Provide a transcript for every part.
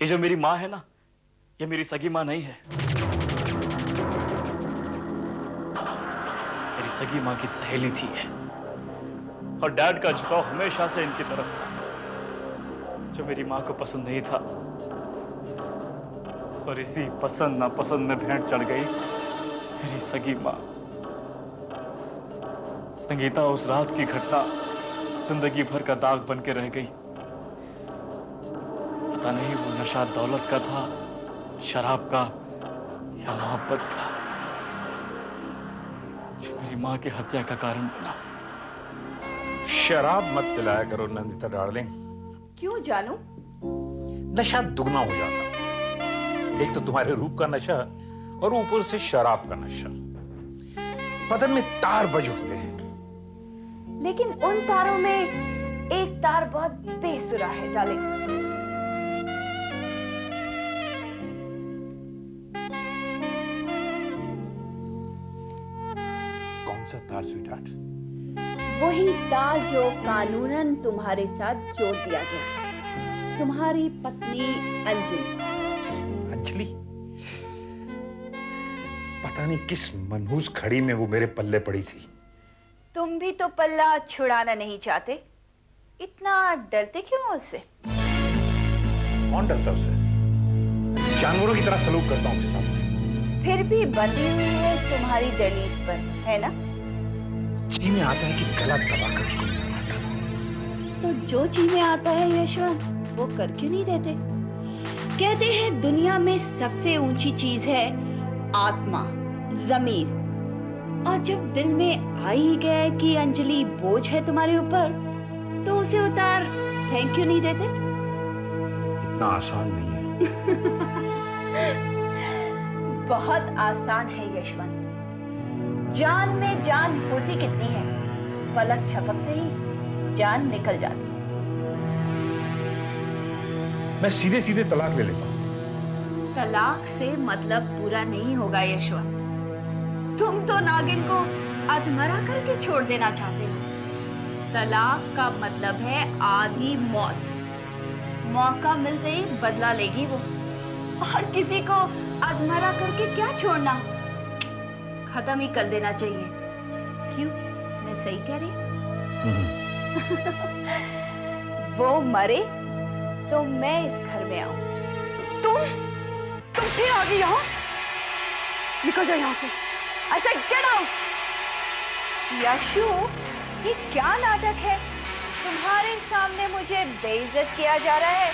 ये जो मेरी माँ है ना, ये मेरी सगी माँ नहीं है। मेरी सगी माँ की सहेली थी ये। और डैड का झुकाव हमेशा से इनकी तरफ था, जो मेरी माँ को पसंद नहीं था। और इसी पसंद नापसंद में भेंट चढ़ गई मेरी सगी माँ। संगीता, उस रात की घटना जिंदगी भर का दाग बन के रह गई। पता नहीं वो नशा दौलत का था, शराब का या मोहब्बत का, जो मेरी माँ की हत्या का कारण बना। शराब मत पिलाया करो नंदिता डार्लिंग। क्यों जानू? नशा दुगना हो जाता। एक तो तुम्हारे रूप का नशा और ऊपर से शराब का नशा, बदन में तार बज उठते हैं। लेकिन उन तारों में एक तार बहुत बेसुरा है डार्लिंग। कौन सा तार स्वीटहार्ट? वही तार जो कानूनन तुम्हारे साथ जोड़ दिया गया, तुम्हारी पत्नी अंजलि। अंजलि? पता नहीं किस मनहूस घड़ी में वो मेरे पल्ले पड़ी थी। तुम भी तो पल्ला छुड़ाना नहीं चाहते, इतना डरते क्यों हो उससे? कौन डरता उससे? जानवरों की तरह सलूक करता हूं उसके साथ। फिर भी बंधी हुई है तुम्हारी दहलीज पर, है ना? जी में आता है कि गला दबाकर उसको मार डालूं। तो जो जी में आता है यशवंत, वो कर क्यों नहीं देते? कहते हैं दुनिया में सबसे ऊंची चीज है आत्मा, ज़मीर। और जब दिल में आ ही गया है कि अंजलि बोझ है तुम्हारे ऊपर, तो उसे उतार थैंक यू नहीं देते? इतना आसान नहीं है। बहुत आसान है यशवंत। जान में जान होती कितनी है, पलक झपकते ही जान निकल जाती है। मैं सीधे सीधे तलाक ले लेता हूं। तलाक से मतलब पूरा नहीं होगा यशवंत। तुम तो नागिन को अधमरा करके छोड़ देना चाहते हो। तलाक का मतलब है आधी मौत। मौका मिलते ही बदला लेगी वो। और किसी को अधमरा करके क्या छोड़ना, खत्म ही कर देना चाहिए। क्यों, मैं सही कह रही हूं? वो मरे तो मैं इस घर में आऊं। तुम फिर आ गई यहां? निकल जाओ यहां से। I said get out! Yeshu, ये क्या नाटक है? तुम्हारे सामने मुझे बेइज्जत किया जा रहा है।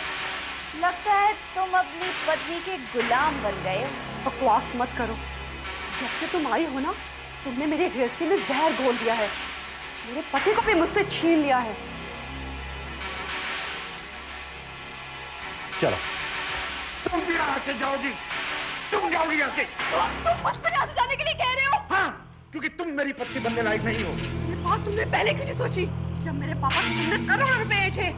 लगता है तुम अपनी पत्नी के गुलाम बन गए हो। बकवास मत करो। जब से तुम आई हो ना, तुमने मेरी गृहस्थी में जहर घोल दिया है। मेरे पति को भी मुझसे छीन लिया है। चलो, तुम भी यहाँ से जाओगी। तुम जाओगी यहाँ से। तुम मुझसे यहाँ से जाने के लिए कह रहे हो? हाँ, क्योंकि तुम मेरी पत्नी बनने लायक नहीं हो। ये बात तुमने पहले क्यों नहीं सोची? जब मेरे पापा से तुमने करोड़ों रुपए थे,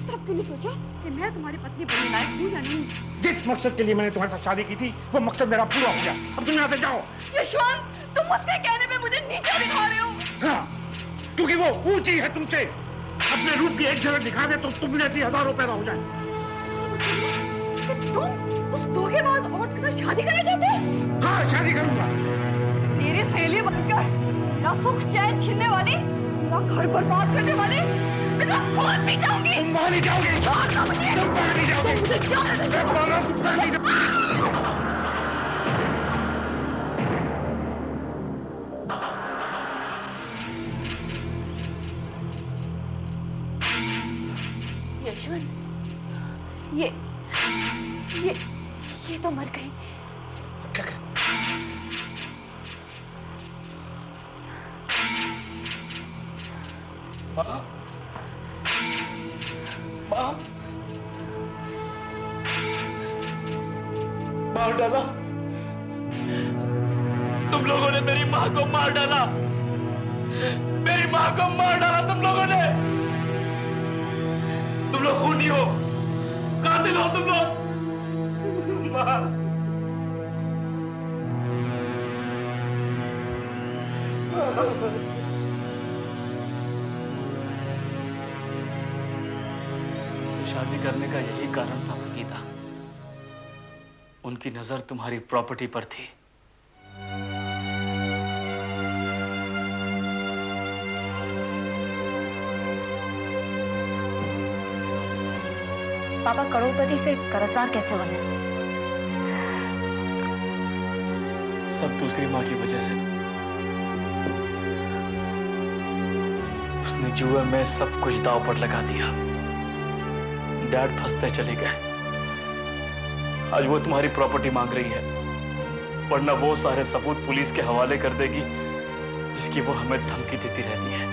तब क्यों नहीं सोचा कि मैं तुम्हारी पत्नी बनने लायक हूँ या नहीं? जिस मकसद के लिए मैंने तुम्हारे साथ शादी की थी, वो मकसद मेरा पूरा हो गया। अब तुम यहाँ से जाओ। यशवंत, तुम उसके कहने पे मुझे नीचा दिखा रहे हो। हाँ, क्योंकि वो ऊंची है तुमसे। अपने रूप की एक झलक दिखा दे तो तुम जैसी हजारों पैदा हो जाए। कि तुम उस धोखेबाज औरत के साथ शादी करना चाहते हो? हाँ, शादी करूंगा। मेरी सहेली बनकर मेरा सुख चैन छीनने वाली, मेरा घर बर्बाद करने वाली, मेरा खून पी जाऊंगी। तुम वहां नहीं जाओगे। छोड़ना मुझे। तुम वहां नहीं जाओगे। मुझे जाने दो। मैं बोल रहा हूं, तुम वहां नहीं जाओगे। यशवंत, ये तो मर गई। क्या करें? माँ, माँ, मार डाला। तुम लोगों ने मेरी माँ को मार डाला। मेरी माँ को मार डाला तुम लोगों ने। तुम लोग खूनी हो, कातिल हो तुम लोग। माँ, शादी करने का यही कारण था संगीता। उनकी नजर तुम्हारी प्रॉपर्टी पर थी। पापा करोड़पति से कर्जदार कैसे बने? सब दूसरी माँ की वजह से। उसने जुए में सब कुछ दांव पर लगा दिया। डैड फंसते चले गए। आज वो तुम्हारी प्रॉपर्टी मांग रही है, वरना वो सारे सबूत पुलिस के हवाले कर देगी जिसकी वो हमें धमकी देती रहती है।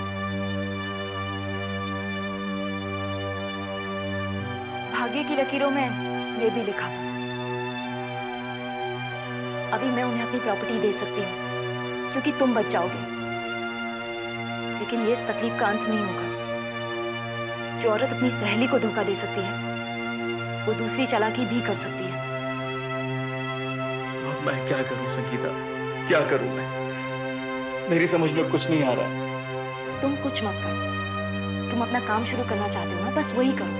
भाग्य की लकीरों में ये भी लिखा था। अभी मैं उन्हें अपनी प्रॉपर्टी दे सकती हूँ क्योंकि तुम बच जाओगे, लेकिन ये इस तकलीफ का अंत नहीं होगा। जो औरत अपनी सहेली को धोखा दे सकती है वो दूसरी चालाकी भी कर सकती है। अब मैं क्या करूं संगीता, क्या करूं मैं? मेरी समझ में कुछ नहीं आ रहा है। तुम कुछ मत करो, तुम अपना काम शुरू करना चाहते हो ना, बस वही करो।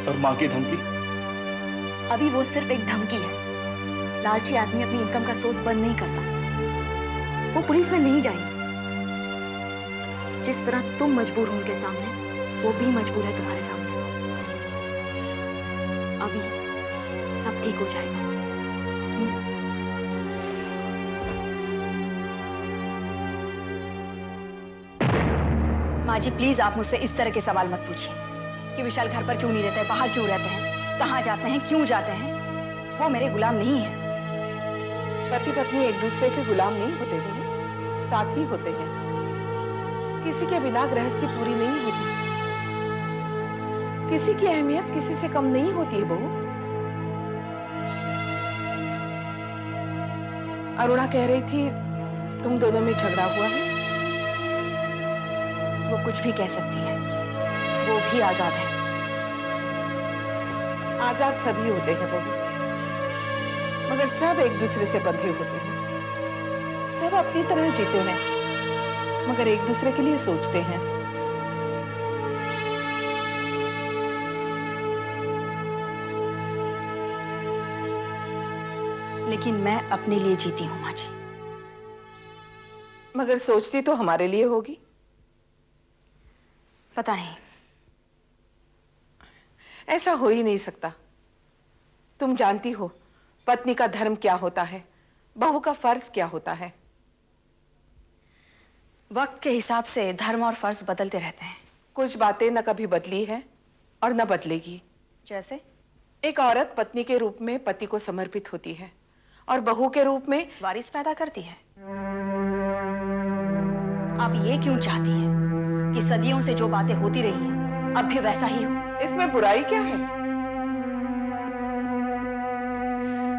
और माँ की धमकी? अभी वो सिर्फ एक धमकी है। लालची आदमी अपनी इनकम का सोर्स बंद नहीं करता। वो पुलिस में नहीं जाएंगे। जिस तरह तुम मजबूर हो उनके सामने, वो भी मजबूर है तुम्हारे सामने। अभी सब ठीक हो जाएगा। माँ जी प्लीज आप मुझसे इस तरह के सवाल मत पूछिए कि विशाल घर पर क्यों नहीं रहते, बाहर क्यों रहते हैं, कहाँ जाते हैं, क्यों जाते हैं। वो मेरे गुलाम नहीं है। पति पत्नी एक दूसरे के गुलाम नहीं होते हैं, साथी होते हैं। किसी के बिना गृहस्थी पूरी नहीं होती। किसी की अहमियत किसी से कम नहीं होती है बहू। अरुणा कह रही थी तुम दोनों में झगड़ा हुआ है। वो कुछ भी कह सकती है, वो भी आजाद है। आजाद सभी होते हैं बहू, मगर सब एक दूसरे से बंधे होते हैं। सब अपनी तरह जीते हैं, मगर एक दूसरे के लिए सोचते हैं। लेकिन मैं अपने लिए जीती हूँ माँ जी। मगर सोचती तो हमारे लिए होगी। पता नहीं, ऐसा हो ही नहीं सकता। तुम जानती हो पत्नी का धर्म क्या होता है, बहू का फर्ज क्या होता है। वक्त के हिसाब से धर्म और फर्ज बदलते रहते हैं। कुछ बातें न कभी बदली है और न बदलेगी। जैसे एक औरत पत्नी के रूप में पति को समर्पित होती है और बहू के रूप में वारिस पैदा करती है। आप ये क्यों चाहती हैं कि सदियों से जो बातें होती रही हैं अब भी वैसा ही हो? इसमें बुराई क्या है?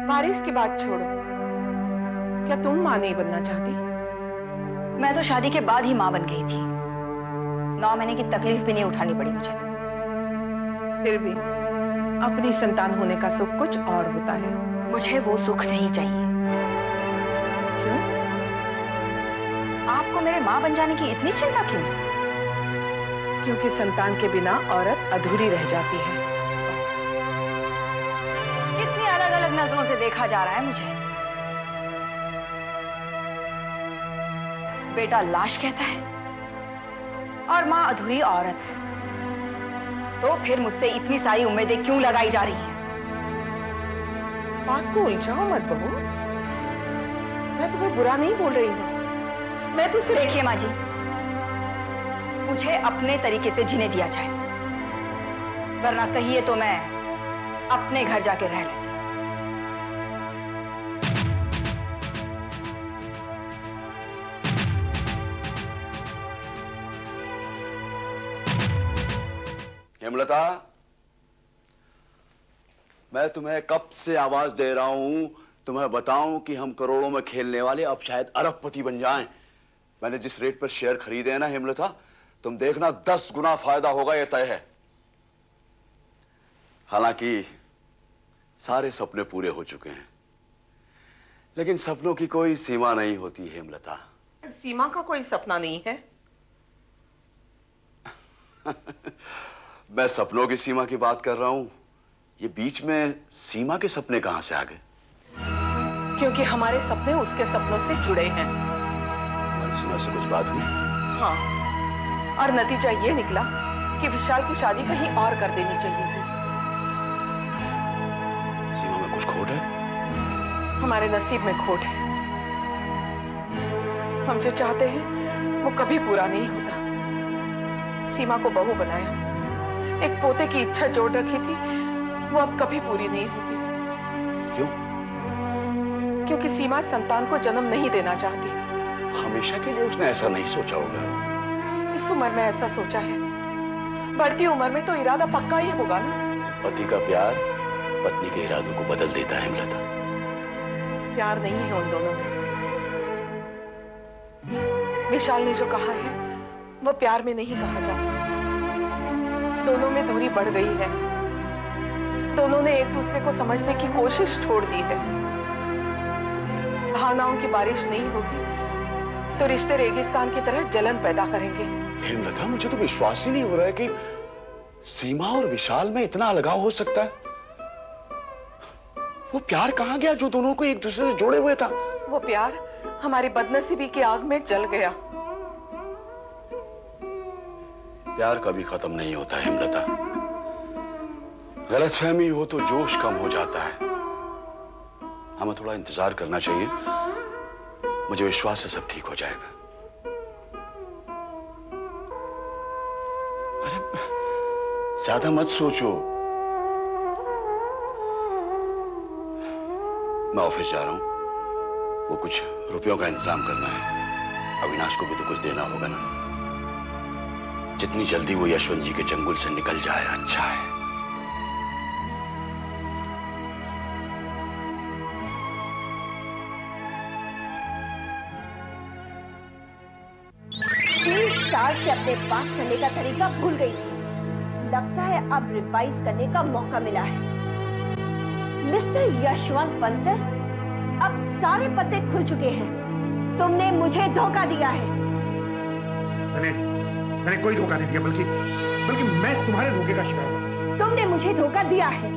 वारिस की बात छोड़ो, क्या तुम मां नहीं बनना चाहती? मैं तो शादी के बाद ही मां बन गई थी। 9 महीने की तकलीफ भी नहीं उठानी पड़ी मुझे तो। फिर भी अपनी संतान होने का सुख कुछ और होता है। मुझे वो सुख नहीं चाहिए। क्यों? आपको मेरे मां बन जाने की इतनी चिंता क्यों है? क्योंकि संतान के बिना औरत अधूरी रह जाती है। कितनी अलग अलग नजरों से देखा जा रहा है मुझे। बेटा लाश कहता है और मां अधूरी औरत। तो फिर मुझसे इतनी सारी उम्मीदें क्यों लगाई जा रही हैं? बात को उलझाओ मत बहू। मैं तुम्हें बुरा नहीं बोल रही हूँ। मैं तो सिर्फ देखिए माँ जी, मुझे अपने तरीके से जीने दिया जाए, वरना कहिए तो मैं अपने घर जाके रह लेती। हेमलता, मैं तुम्हें कब से आवाज दे रहा हूं तुम्हें बताऊं कि हम करोड़ों में खेलने वाले अब शायद अरबपति बन जाएं। मैंने जिस रेट पर शेयर खरीदे हैं ना हेमलता, तुम देखना 10 गुना फायदा होगा, यह तय है। हालांकि सारे सपने पूरे हो चुके हैं, लेकिन सपनों की कोई सीमा नहीं होती हेमलता। सीमा का कोई सपना नहीं है। मैं सपनों की सीमा की बात कर रहा हूं। ये बीच में सीमा के सपने कहां से आ गए? क्योंकि हमारे सपने उसके सपनों से जुड़े हैं। तुम्हारी सीमा से कुछ बात हुई? हाँ, और नतीजा ये निकला कि विशाल की शादी कहीं और कर देनी चाहिए थी। सीमा में कुछ खोट है? हमारे नसीब में खोट है। हम जो चाहते हैं वो कभी पूरा नहीं होता। सीमा को बहू बनाया, एक पोते की इच्छा जोड़ रखी थी, वो अब कभी पूरी नहीं होगी। क्यों? क्योंकि सीमा संतान को जन्म नहीं देना चाहती। हमेशा के लिए उसने ऐसा नहीं सोचा होगा। इस उम्र में ऐसा सोचा है, बढ़ती उम्र में तो इरादा पक्का ही होगा ना। पति का प्यार पत्नी के इरादों को बदल देता है हेमलता। प्यार नहीं है उन दोनों में। विशाल ने जो कहा है वो प्यार में नहीं कहा जाता। दोनों में दूरी बढ़ गई है। दोनों ने एक दूसरे को समझने की कोशिश छोड़ दी है। भावनाओं की बारिश नहीं होगी तो रिश्ते रेगिस्तान की तरह जलन पैदा करेंगे। हेमलता, मुझे तो विश्वास ही नहीं हो रहा है कि सीमा और विशाल में इतना अलगाव हो सकता है। वो प्यार कहां गया जो दोनों को एक दूसरे से जोड़े हुए था? वो प्यार हमारी बदनसीबी की आग में जल गया। प्यार कभी खत्म नहीं होता हेमलता। गलतफहमी हो तो जोश कम हो जाता है। हमें थोड़ा इंतजार करना चाहिए। मुझे विश्वास है सब ठीक हो जाएगा। अरे ज्यादा मत सोचो। मैं ऑफिस जा रहा हूं। वो कुछ रुपयों का इंतजाम करना है। अविनाश को भी तो कुछ देना होगा ना। जितनी जल्दी वो यशवंत जी के चंगुल से निकल जाए अच्छा है। साल से अपने बात करने का तरीका भूल गई थी। लगता है अब रिवाइज करने का मौका मिला है। मिस्टर यशवंत बंसल, अब सारे पत्ते खुल चुके हैं। तुमने मुझे धोखा दिया है। मैंने कोई धोखा नहीं दिया, बल्कि मैं तुम्हारे धोखे का शिकार हूं। तुमने मुझे धोखा दिया है।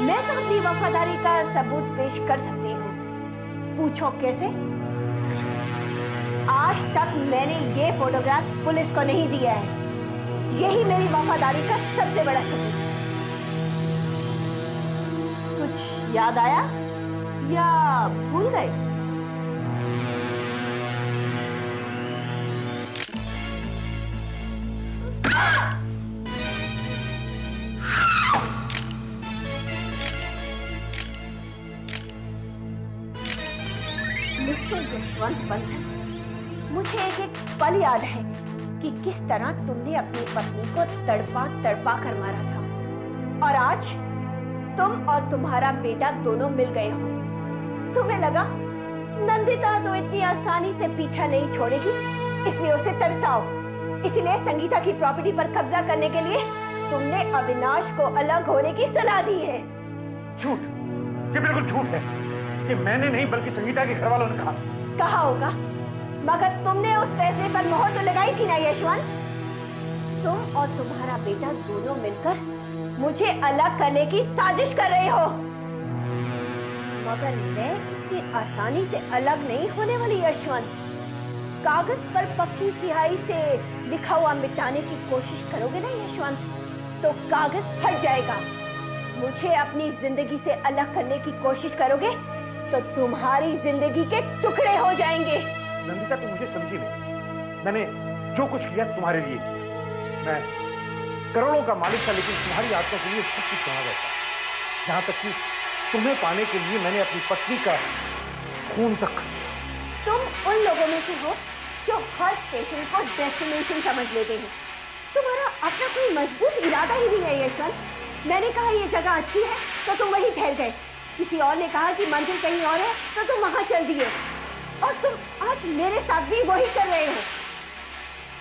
मैं तो अपनी वफादारी का सबूत पेश कर सकती हूँ। पूछो कैसे? आज तक मैंने ये फोटोग्राफ्स पुलिस को नहीं दिया है। यही मेरी वफादारी का सबसे बड़ा सबूत। कुछ याद आया या भूल गए? मिस्टर यशवंत बंसल, मुझे एक पल याद है कि किस तरह तुमने अपनी पत्नी को तड़पा तड़पा कर मारा था। और आज तुम और तुम्हारा बेटा दोनों मिल गए हो। तुम्हें लगा नंदिता तो इतनी आसानी से पीछा नहीं छोड़ेगी, इसलिए उसे तरसाओ। इसलिए संगीता की प्रॉपर्टी पर कब्जा करने के लिए तुमने अविनाश को अलग होने की सलाह दी है। झूठ, ये बिल्कुल झूठ है। कि मैंने नहीं बल्कि संगीता के घर वालों ने कहा होगा, मगर तुमने उस फैसले पर मोहर तो लगाई थी ना यशवंत। तुम और तुम्हारा बेटा दोनों मिलकर मुझे अलग करने की साजिश कर रहे हो। मगर मैं इतनी आसानी से अलग नहीं होने वाली यशवंत। कागज पर पक्की स्याही से लिखा हुआ मिटाने की कोशिश करोगे ना यशवंत, तो कागज फट जाएगा। मुझे अपनी जिंदगी से अलग करने की कोशिश करोगे तो तुम्हारी जिंदगी के टुकड़े हो जाएंगे। नंदिता, तुम मुझे समझी नहीं। मैंने जो कुछ किया तुम्हारे लिए। मैं करोड़ों का मालिक था, लेकिन तुम्हारी आत्मा के लिए सब कुछ कहा गया था। यहां तक कि तुम्हें पाने के लिए मैंने अपनी पत्नी का खून तक। तुम उन लोगों में से हो जो हर स्टेशन को डेस्टिनेशन समझ लेते हैं। तुम्हारा अपना कोई मजबूत इरादा ही नहीं है यशवंत। मैंने कहा ये जगह अच्छी है तो तुम वहीं ठहर गए। किसी और ने कहा कि मंजिल कहीं और है तो तुम वहां चल दिए। और तुम आज मेरे साथ भी वही कर रहे हो।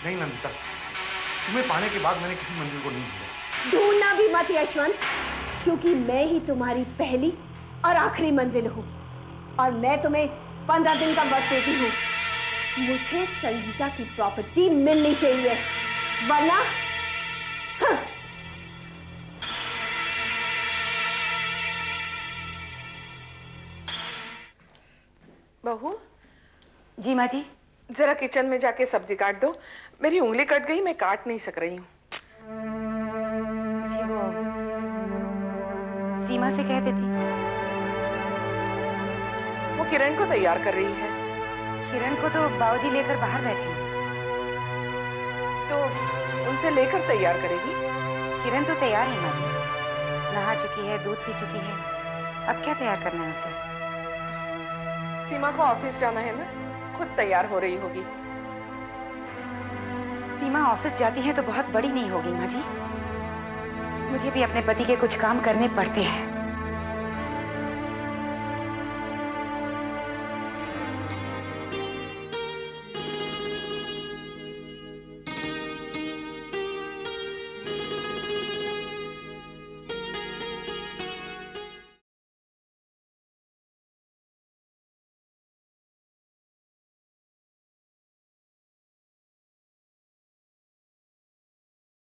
नहीं नंदिता, तुम्हें पाने के बाद मैंने किसी मंजिल को नहीं ढूंढा। ढूंढना भी मत यशवंत, क्योंकि मैं ही तुम्हारी पहली और आखिरी मंजिल हूँ। और मैं तुम्हें 15 दिन का वक्त देती हूँ। मुझे संगीता की प्रॉपर्टी मिलनी चाहिए, वरना बहू, जी माँ जी। जरा किचन में जाके सब्जी काट दो। मेरी उंगली कट गई, मैं काट नहीं सक रही हूँ। जी वो सीमा से कह देती। वो किरण को तैयार कर रही है। किरण को तो बाबूजी लेकर बाहर बैठे हैं। तो उनसे लेकर तैयार करेगी। किरण तो तैयार है माँ जी, नहा चुकी है, दूध पी चुकी है, अब क्या तैयार करना है उसे? सीमा को ऑफिस जाना है ना, खुद तैयार हो रही होगी। सीमा ऑफिस जाती है तो बहुत बड़ी नहीं होगी माँ जी, मुझे भी अपने पति के कुछ काम करने पड़ते हैं।